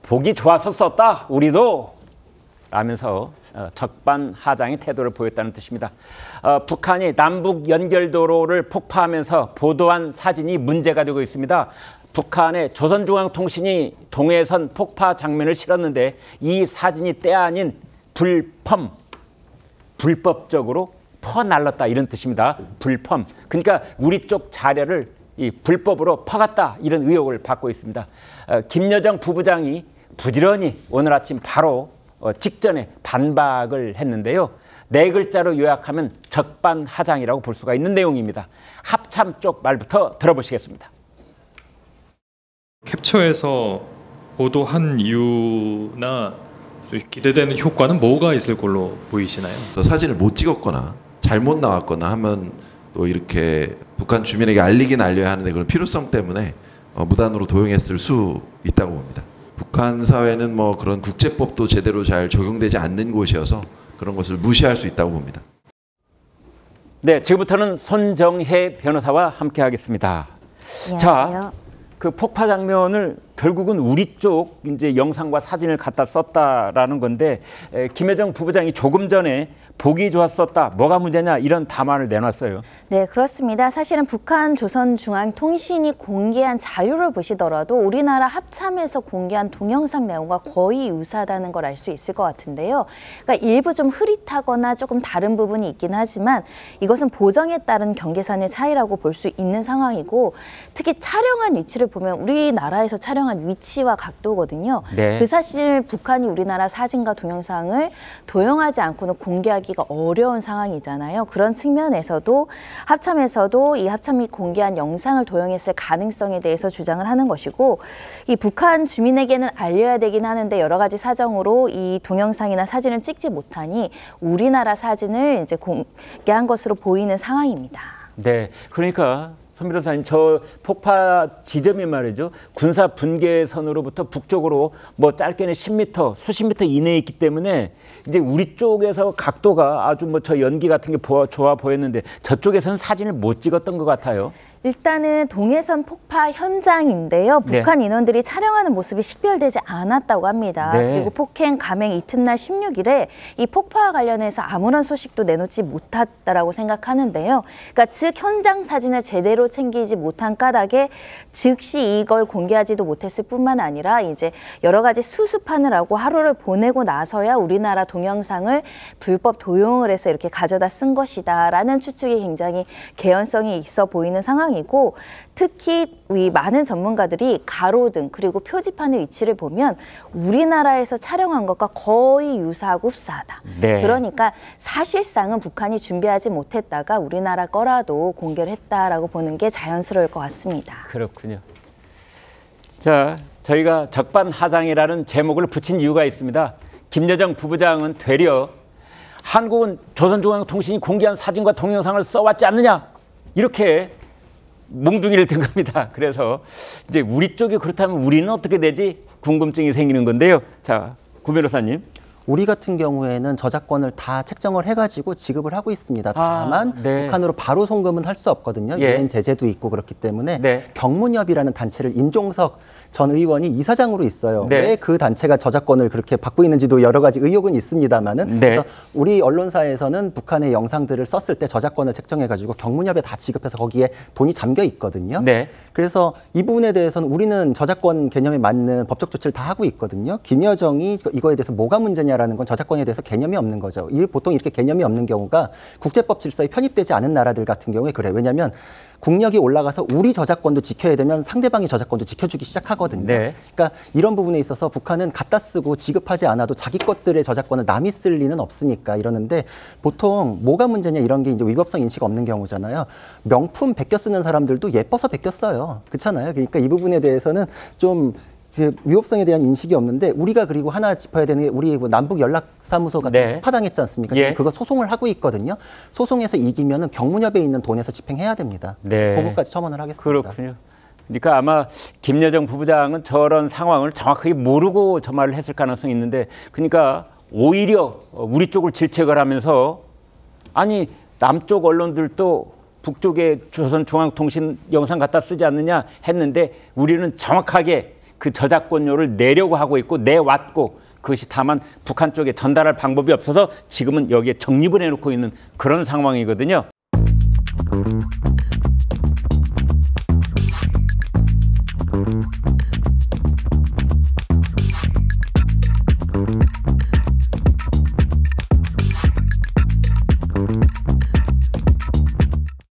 보기 좋아서 썼다 우리도 라면서 적반하장의 태도를 보였다는 뜻입니다. 북한이 남북 연결도로를 폭파하면서 보도한 사진이 문제가 되고 있습니다. 북한의 조선중앙통신이 동해선 폭파 장면을 실었는데 이 사진이 때 아닌 불법적으로 퍼날랐다 이런 뜻입니다. 불펌. 그러니까 우리 쪽 자료를 이 불법으로 퍼갔다 이런 의혹을 받고 있습니다. 김여정 부부장이 부지런히 오늘 아침 바로 직전에 반박을 했는데요. 네 글자로 요약하면 적반하장이라고 볼 수가 있는 내용입니다. 합참 쪽 말부터 들어보시겠습니다. 캡처해서 보도한 이유나 기대되는 효과는 뭐가 있을 걸로 보이시나요? 사진을 못 찍었거나 잘못 나왔거나 하면 또 이렇게 북한 주민에게 알리긴 알려야 하는데 그런 필요성 때문에 무단으로 도용했을 수 있다고 봅니다. 북한 사회는 뭐 그런 국제법도 제대로 잘 적용되지 않는 곳이어서 그런 것을 무시할 수 있다고 봅니다. 네, 지금부터는 손정혜 변호사와 함께 하겠습니다. 안녕하세요. 자, 그 폭파 장면을 결국은 우리 쪽 이제 영상과 사진을 갖다 썼다라는 건데 김여정 부부장이 조금 전에 보기 좋았었다. 뭐가 문제냐 이런 담화를 내놨어요. 네, 그렇습니다. 사실은 북한 조선중앙통신이 공개한 자료를 보시더라도 우리나라 합참에서 공개한 동영상 내용과 거의 유사하다는 걸 알 수 있을 것 같은데요. 그러니까 일부 좀 흐릿하거나 조금 다른 부분이 있긴 하지만 이것은 보정에 따른 경계선의 차이라고 볼 수 있는 상황이고 특히 촬영한 위치를 보면 우리나라에서 촬영한 위치와 각도거든요. 네. 그 사실 북한이 우리나라 사진과 동영상을 도용하지 않고는 공개하기가 어려운 상황이잖아요. 그런 측면에서도 합참에서도 이 합참이 공개한 영상을 도용했을 가능성에 대해서 주장을 하는 것이고 이 북한 주민에게는 알려야 되긴 하는데 여러 가지 사정으로 이 동영상이나 사진을 찍지 못하니 우리나라 사진을 이제 공개한 것으로 보이는 상황입니다. 네, 그러니까 손 변호사님, 저 폭파 지점이 말이죠. 군사 분계선으로부터 북쪽으로 뭐 짧게는 10m, 수십 미터 이내에 있기 때문에 이제 우리 쪽에서 각도가 아주 뭐 저 연기 같은 게 좋아 보였는데 저쪽에서는 사진을 못 찍었던 것 같아요. 일단은 동해선 폭파 현장인데요. 북한 인원들이 촬영하는 모습이 식별되지 않았다고 합니다. 네. 그리고 폭행 감행 이튿날 16일에 이 폭파와 관련해서 아무런 소식도 내놓지 못했다라고 생각하는데요. 그러니까 즉 현장 사진을 제대로 챙기지 못한 까닭에 즉시 이걸 공개하지도 못했을 뿐만 아니라 이제 여러 가지 수습하느라고 하루를 보내고 나서야 우리나라 동영상을 불법 도용을 해서 이렇게 가져다 쓴 것이다라는 추측이 굉장히 개연성이 있어 보이는 상황입니다. 이고 특히 이 많은 전문가들이 가로등 그리고 표지판의 위치를 보면 우리나라에서 촬영한 것과 거의 유사하고 흡사하다. 네. 그러니까 사실상은 북한이 준비하지 못했다가 우리나라 거라도 공개를 했다라고 보는 게 자연스러울 것 같습니다. 그렇군요. 자, 저희가 적반하장이라는 제목을 붙인 이유가 있습니다. 김여정 부부장은 되려 한국은 조선중앙통신이 공개한 사진과 동영상을 써왔지 않느냐 이렇게 몽둥이를 든 겁니다. 그래서 이제 우리 쪽이 그렇다면 우리는 어떻게 되지? 궁금증이 생기는 건데요. 자, 구 변호사님. 우리 같은 경우에는 저작권을 다 책정을 해가지고 지급을 하고 있습니다. 다만 네. 북한으로 바로 송금은 할 수 없거든요. 예. 유엔 제재도 있고 그렇기 때문에 네. 경문협이라는 단체를 임종석 전 의원이 이사장으로 있어요. 네. 왜 그 단체가 저작권을 그렇게 받고 있는지도 여러 가지 의혹은 있습니다만은 네. 그래서 우리 언론사에서는 북한의 영상들을 썼을 때 저작권을 책정해가지고 경문협에 다 지급해서 거기에 돈이 잠겨 있거든요. 네. 그래서 이 부분에 대해서는 우리는 저작권 개념에 맞는 법적 조치를 다 하고 있거든요. 김여정이 이거에 대해서 뭐가 문제냐라는 건 저작권에 대해서 개념이 없는 거죠. 보통 이렇게 개념이 없는 경우가 국제법 질서에 편입되지 않은 나라들 같은 경우에 그래. 왜냐하면 국력이 올라가서 우리 저작권도 지켜야 되면 상대방의 저작권도 지켜주기 시작하거든요. 네. 그러니까 이런 부분에 있어서 북한은 갖다 쓰고 지급하지 않아도 자기 것들의 저작권을 남이 쓸 리는 없으니까 이러는데 보통 뭐가 문제냐 이런 게 이제 위법성 인식 없는 경우잖아요. 명품 베껴 쓰는 사람들도 예뻐서 베껴 써요. 그렇잖아요. 그러니까 이 부분에 대해서는 좀 위법성에 대한 인식이 없는데 우리가 그리고 하나 짚어야 되는 게 우리 남북 연락사무소 같은 네. 폭파당했지 않습니까? 예. 지금 그거 소송을 하고 있거든요. 소송에서 이기면은 경무협에 있는 돈에서 집행해야 됩니다. 네. 그거까지 첨언을 하겠습니다. 그렇군요. 그러니까 아마 김여정 부부장은 저런 상황을 정확하게 모르고 저 말을 했을 가능성이 있는데 그러니까 오히려 우리 쪽을 질책을 하면서 아니 남쪽 언론들도 북쪽에 조선중앙통신 영상 갖다 쓰지 않느냐 했는데 우리는 정확하게 그 저작권료를 내려고 하고 있고 내왔고 그것이 다만 북한 쪽에 전달할 방법이 없어서 지금은 여기에 정립을 해놓고 있는 그런 상황이거든요.